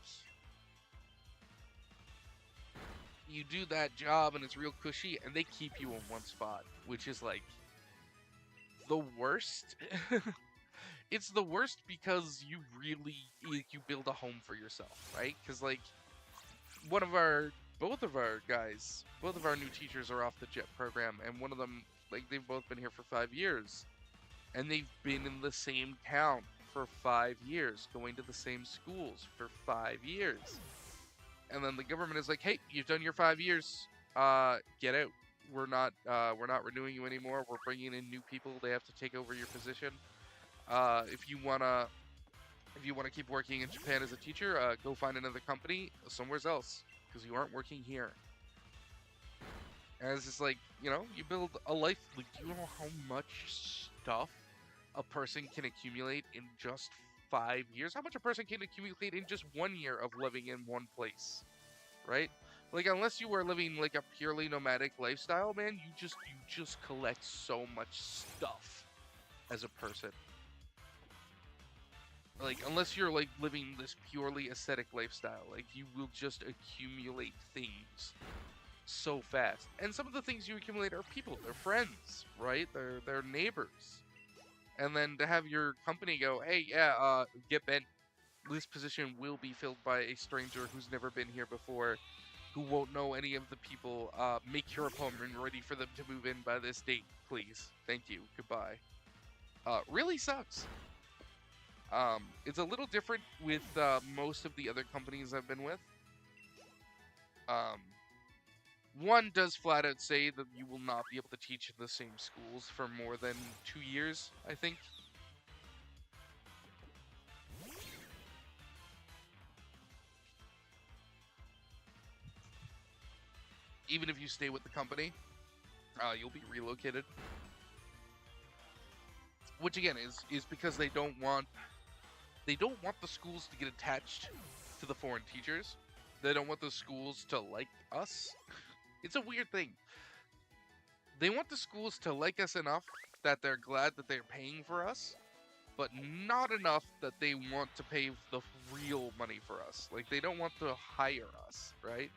you do that job and it's real cushy and they keep you in one spot, which is like the worst. It's the worst because you really you build a home for yourself, right? Because like both of our new teachers are off the JET program, and one of them, like they've both been here for 5 years, and they've been in the same town for 5 years, going to the same schools for 5 years, and then the government is like, "Hey, you've done your 5 years. Get out. We're not renewing you anymore. We're bringing in new people. They have to take over your position. If you wanna keep working in Japan as a teacher, go find another company somewhere else because you aren't working here." And it's just like, you know, you build a life. Like, do you know how much stuff a person can accumulate in just 5 years? How much a person can accumulate in just 1 year of living in one place, right? Like, unless you are living like a purely nomadic lifestyle, man, you just collect so much stuff as a person. Like, unless you're like living this purely aesthetic lifestyle, like you will just accumulate things so fast. And some of the things you accumulate are people, they're friends, right? They're neighbors. And then to have your company go, "Hey, yeah, get bent. This position will be filled by a stranger who's never been here before, who won't know any of the people. Make your appointment ready for them to move in by this date, please. Thank you. Goodbye. Really sucks. It's a little different with most of the other companies I've been with. Um, one does flat out say that you will not be able to teach in the same schools for more than 2 years, I think. Even if you stay with the company, you'll be relocated. Which again is because they don't want the schools to get attached to the foreign teachers. They don't want the schools to like us. It's a weird thing. They want the schools to like us enough that they're glad that they're paying for us, but not enough that they want to pay the real money for us. Like they don't want to hire us, right?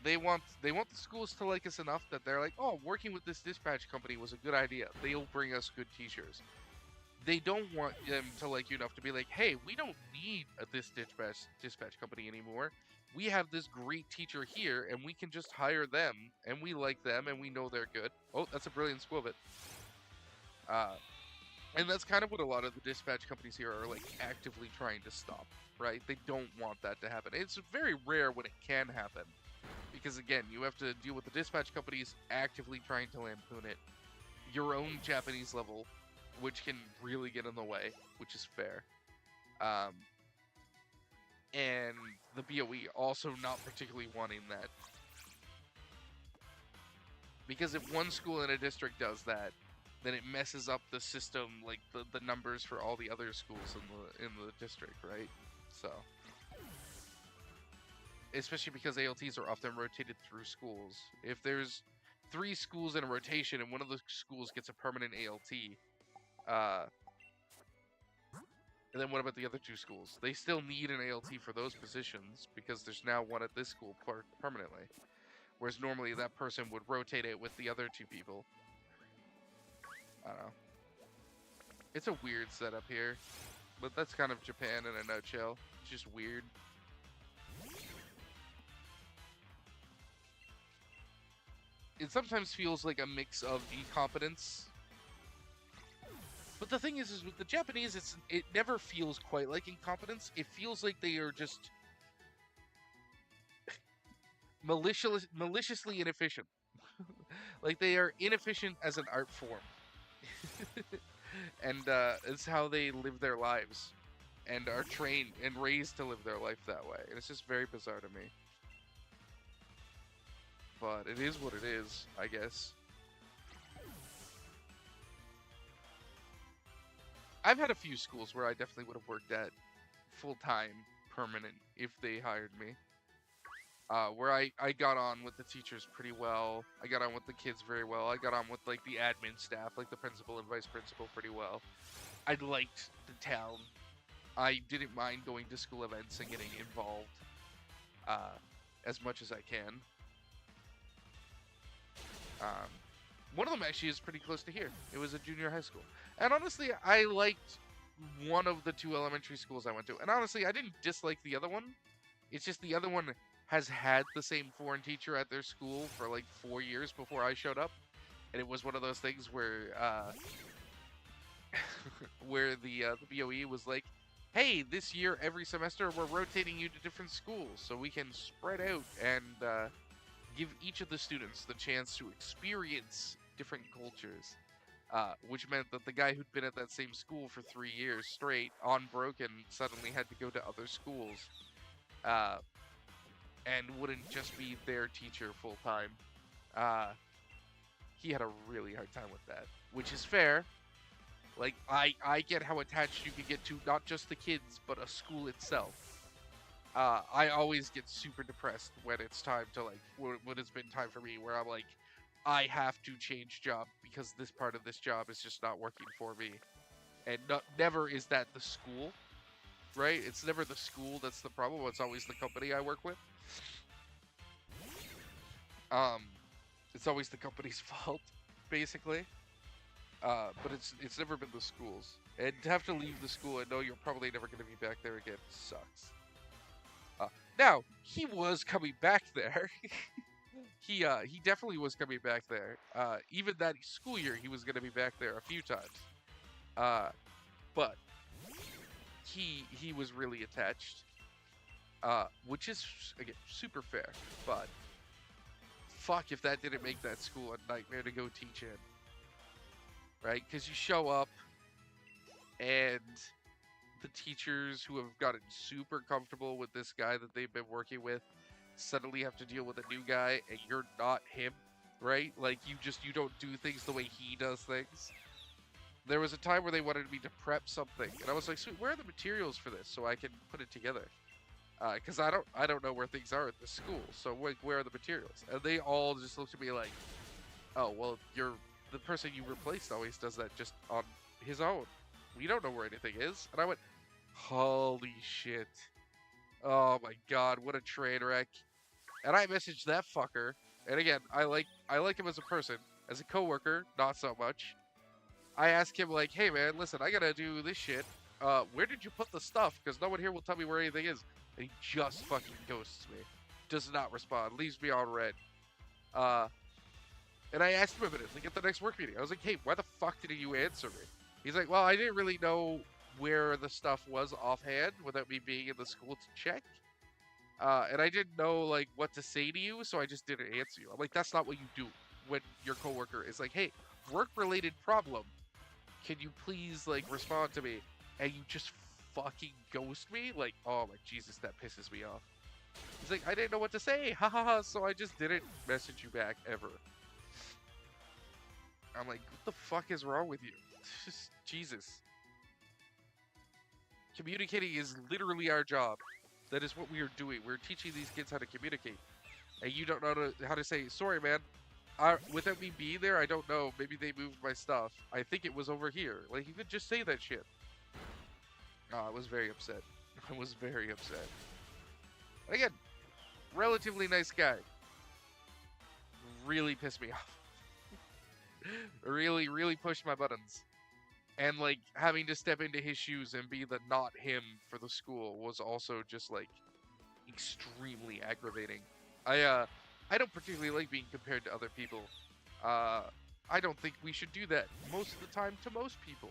They want the schools to like us enough that they're like, "Oh, working with this dispatch company was a good idea. They'll bring us good teachers." They don't want them to like you enough to be like, "Hey, we don't need this dispatch company anymore. We have this great teacher here, and we can just hire them, and we like them, and we know they're good." Oh, that's a brilliant squibit. Uh, and that's kind of what a lot of the dispatch companies here are like actively trying to stop, right? They don't want that to happen. It's very rare when it can happen, because again, you have to deal with the dispatch companies actively trying to lampoon it. Your own Japanese level, which can really get in the way, which is fair. Um, and the BOE also not particularly wanting that. Because if one school in a district does that, then it messes up the system, like the numbers for all the other schools in the district, right? So, especially because ALTs are often rotated through schools. If there's 3 schools in a rotation and one of the schools gets a permanent ALT, uh, and then what about the other 2 schools? They still need an ALT for those positions because there's now one at this school permanently. Whereas normally that person would rotate it with the other 2 people. I don't know. It's a weird setup here. But that's kind of Japan in a nutshell. It's just weird. It sometimes feels like a mix of incompetence. But the thing is with the Japanese, it never feels quite like incompetence. It feels like they are just maliciously inefficient. Like they are inefficient as an art form. And it's how they live their lives and are trained and raised to live their life that way. And it's just very bizarre to me. But it is what it is, I guess. I've had a few schools where I definitely would have worked at full-time, permanent, if they hired me. Where I got on with the teachers pretty well. I got on with the kids very well. I got on with like the admin staff, like the principal and vice principal pretty well. I liked the town. I didn't mind going to school events and getting involved as much as I can. Um, one of them actually is pretty close to here. It was a junior high school. And honestly, I liked one of the 2 elementary schools I went to. And honestly, I didn't dislike the other one. It's just the other one has had the same foreign teacher at their school for like 4 years before I showed up. And it was one of those things where where the BOE was like, "Hey, this year every semester we're rotating you to different schools so we can spread out and give each of the students the chance to experience different cultures." Which meant that the guy who'd been at that same school for 3 years straight, unbroken, suddenly had to go to other schools, uh, and wouldn't just be their teacher full time. Uh, he had a really hard time with that, which is fair. Like, I get how attached you can get to not just the kids, but a school itself. I always get super depressed when it's time to, like, when it's been time for me, where I'm like, I have to change job because this part of this job is just not working for me. And never is that the school, right? It's never the school that's the problem. It's always the company I work with. Um, it's always the company's fault, basically. But it's never been the schools. And to have to leave the school and know you're probably never going to be back there again sucks. Now, he was coming back there. He definitely was coming back there. Even that school year, he was going to be back there a few times. Uh, but he was really attached, which is again super fair. But fuck if that didn't make that school a nightmare to go teach in, right? Because you show up and the teachers who have gotten super comfortable with this guy that they've been working with suddenly have to deal with a new guy and you're not him, right? Like you don't do things the way he does things. There was a time where they wanted me to prep something, and I was like, "Sweet, where are the materials for this so I can put it together?" Because I don't know where things are at the school, so where are the materials? And they all just looked at me like, "Oh, well, the person you replaced always does that just on his own. We don't know where anything is." And I went, "Holy shit! Oh my god, what a train wreck!" And I messaged that fucker. And again, I like him as a person, as a coworker, not so much. I asked him like, "Hey man, listen, I gotta do this shit. Where did you put the stuff? Because no one here will tell me where anything is." And he just fucking ghosts me, does not respond, leaves me on red. Uh, and I asked him a minute, like at the next work meeting, I was like, "Hey, why the fuck didn't you answer me?" He's like, "Well, I didn't really know where the stuff was offhand without me being in the school to check. And I didn't know like what to say to you, so I just didn't answer you." I'm like, "That's not what you do when your coworker is like, hey, work-related problem. Can you please like respond to me?" And you just fucking ghost me? Like, oh my Jesus, that pisses me off. He's like, "I didn't know what to say, ha ha ha, so I just didn't message you back ever." I'm like, what the fuck is wrong with you? Just Jesus. Communicating is literally our job. That is what we are doing. We're teaching these kids how to communicate. And you don't know how to say, "Sorry, man. Without me being there, I don't know. Maybe they moved my stuff. I think it was over here." Like, you could just say that shit. I was very upset. I was very upset. And again, relatively nice guy. Really pissed me off. Really, really pushed my buttons. And like having to step into his shoes and be the not him for the school was also just like extremely aggravating. I don't particularly like being compared to other people. Uh I don't think we should do that most of the time to most people.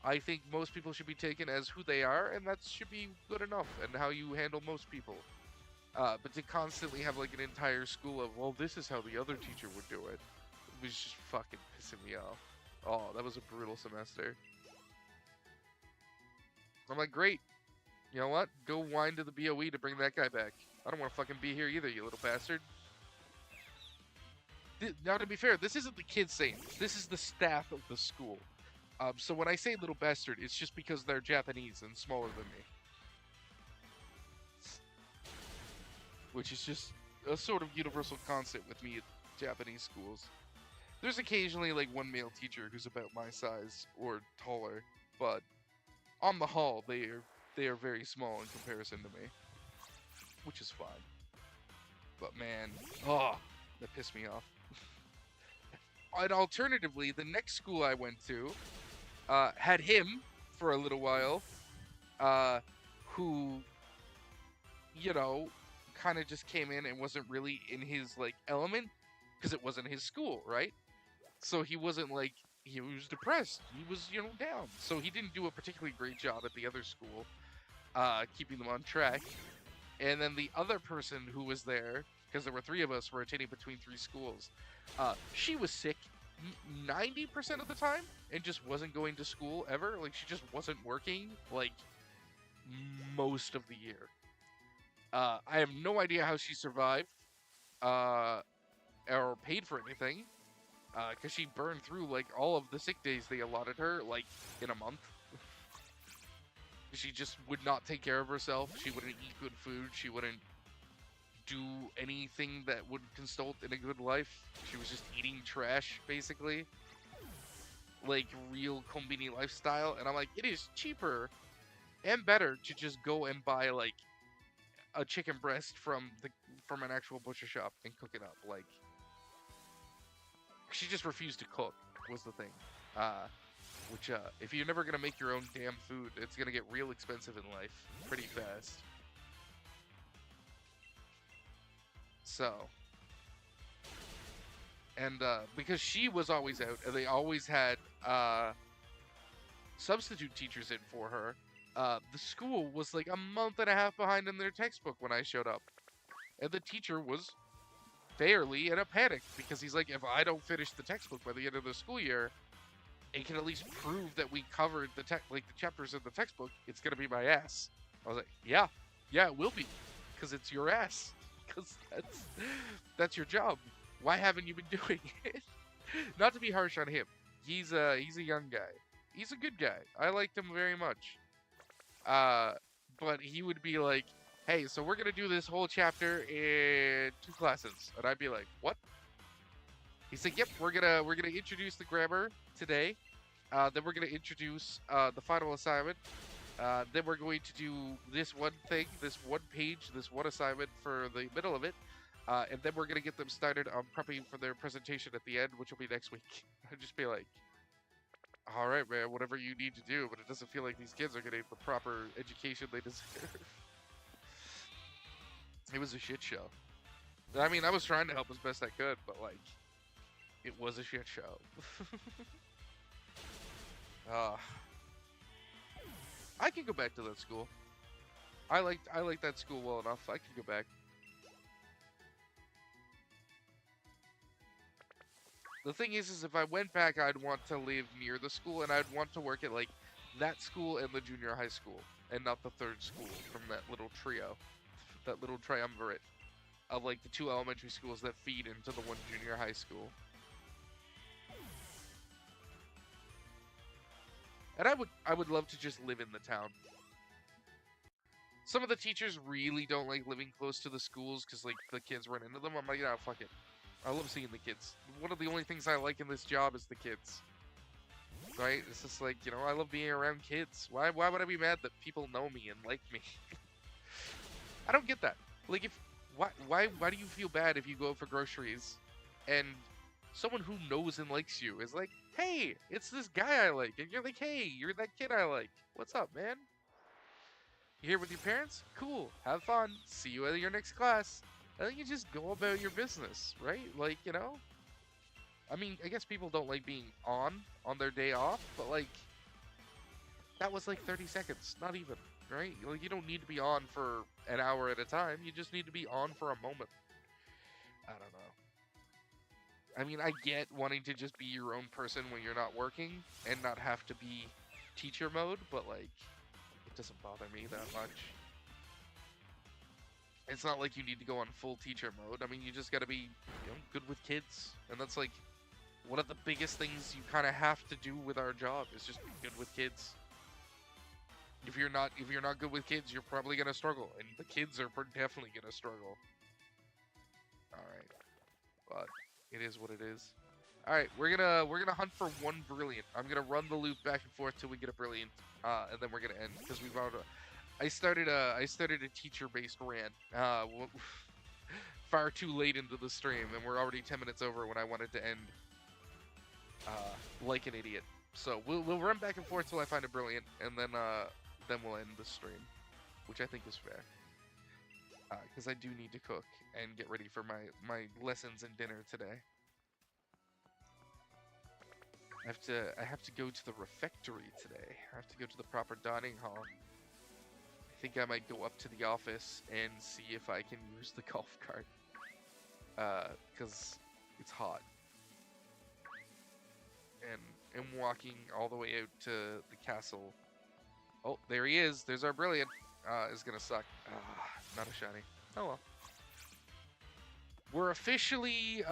I think most people should be taken as who they are, and that should be good enough and how you handle most people. But to constantly have like an entire school of, well, this is how the other teacher would do it, was just fucking pissing me off. Oh, that was a brutal semester. I'm like, great. You know what? Go whine to the BOE to bring that guy back. I don't want to fucking be here either, you little bastard. Now, to be fair, this isn't the kids saying this. This is the staff of the school. So when I say little bastard, it's just because they're Japanese and smaller than me. Which is just a sort of universal concept with me at Japanese schools. There's occasionally like one male teacher who's about my size or taller, but on the whole, they are very small in comparison to me, which is fine. But man, oh, that pissed me off. And alternatively, the next school I went to had him for a little while, who, you know, kind of just came in and wasn't really in his like element because it wasn't his school, right? So he wasn't like he was depressed. He was, down. So he didn't do a particularly great job at the other school, keeping them on track. And then the other person who was there, because there were three of us rotating between three schools, she was sick 90% of the time and just wasn't going to school ever. Like, she just wasn't working, like, most of the year. I have no idea how she survived or paid for anything, because she burned through, like, all of the sick days they allotted her, like, in a month. She just would not take care of herself. She wouldn't eat good food. She wouldn't do anything that would consult in a good life. She was just eating trash, basically. Like, real kombini lifestyle. And I'm like, it is cheaper and better to just go and buy, like, a chicken breast from an actual butcher shop and cook it up. Like, she just refused to cook, was the thing. Which, if you're never gonna make your own damn food, it's gonna get real expensive in life pretty fast. So, and because she was always out, and they always had substitute teachers in for her, the school was like a month and a half behind in their textbook when I showed up. And the teacher was fairly in a panic because he's like, if I don't finish the textbook by the end of the school year, it can at least prove that we covered the the chapters in the textbook. It's gonna be my ass. I was like, yeah, it will be, because it's your ass, because that's your job. Why haven't you been doing it? Not to be harsh on him, he's a young guy. He's a good guy. I liked him very much. But he would be like, hey, so we're gonna do this whole chapter in 2 classes, and I'd be like, what? He's like, yep, we're gonna introduce the grammar today. Then we're gonna introduce the final assignment. Then we're going to do this one thing, this one page, this one assignment for the middle of it. And then we're gonna get them started on prepping for their presentation at the end, which will be next week. I'd just be like, all right, man, whatever you need to do, but it doesn't feel like these kids are getting the proper education they deserve. It was a shit show. I mean, I was trying to help as best I could, but like, it was a shit show. I can go back to that school. I like that school well enough. I can go back. The thing is if I went back, I'd want to live near the school, and I'd want to work at like that school and the junior high school, and not the third school from that little trio, that little triumvirate of like the 2 elementary schools that feed into the 1 junior high school. And I would love to just live in the town. Some of the teachers really don't like living close to the schools because like the kids run into them. I'm like, nah, fuck it. I love seeing the kids. One of the only things I like in this job is the kids. Right? It's just like, you know, I love being around kids. Why would I be mad that people know me and like me? I don't get that. Like, why do you feel bad if you go out for groceries and someone who knows and likes you is like, hey, it's this guy I like, and you're like, hey, you're that kid I like. What's up, man? You here with your parents? Cool. Have fun. See you at your next class. I think you just go about your business, right? Like, you know? I mean, I guess people don't like being on their day off, but like, that was like 30 seconds, not even, right? Like, you don't need to be on for an hour at a time. You just need to be on for a moment. I don't know. I mean, I get wanting to just be your own person when you're not working and not have to be teacher mode, but like, it doesn't bother me that much. It's not like you need to go on full teacher mode. I mean, you just gotta be, you know, good with kids. And that's like one of the biggest things you kind of have to do with our job is just be good with kids. If you're not good with kids, you're probably gonna struggle, and the kids are definitely gonna struggle. All right, but it is what it is. All right, we're gonna hunt for 1 brilliant. I'm gonna run the loop back and forth till we get a brilliant, and then we're gonna end because we've already. I started a teacher-based rant far too late into the stream, and we're already 10 minutes over when I wanted to end like an idiot. So we'll run back and forth till I find a brilliant, and then we'll end the stream, which I think is fair. Because I do need to cook and get ready for my lessons and dinner today. I have to go to the refectory today. I have to go to the proper dining hall. I think I might go up to the office and see if I can use the golf cart. Because it's hot. And I'm walking all the way out to the castle. Oh, there he is. There's our brilliant. Is gonna suck. Not a shiny. Oh well. We're officially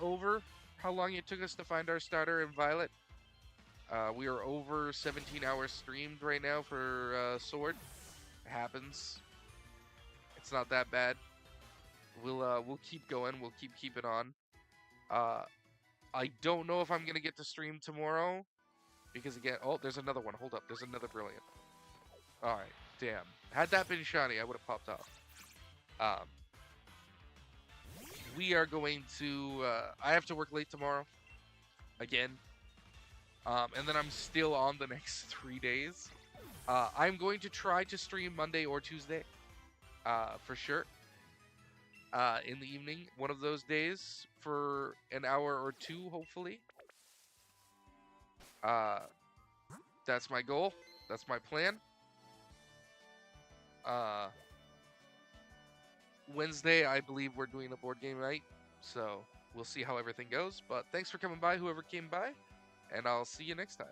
over how long it took us to find our starter in Violet. We are over 17 hours streamed right now for Sword. It happens. It's not that bad. We'll keep going. We'll keep it on. I don't know if I'm gonna get to stream tomorrow because again, oh, there's another one. Hold up, there's another brilliant. All right, damn. Had that been shiny, I would have popped off. We are going to. I have to work late tomorrow, again. And then I'm still on the next 3 days. I'm going to try to stream Monday or Tuesday, for sure. in the evening, one of those days for an hour or two, hopefully. Uh, that's my goal. That's my plan. Uh, Wednesday, I believe we're doing a board game night, so we'll see how everything goes. But thanks for coming by, whoever came by, and I'll see you next time.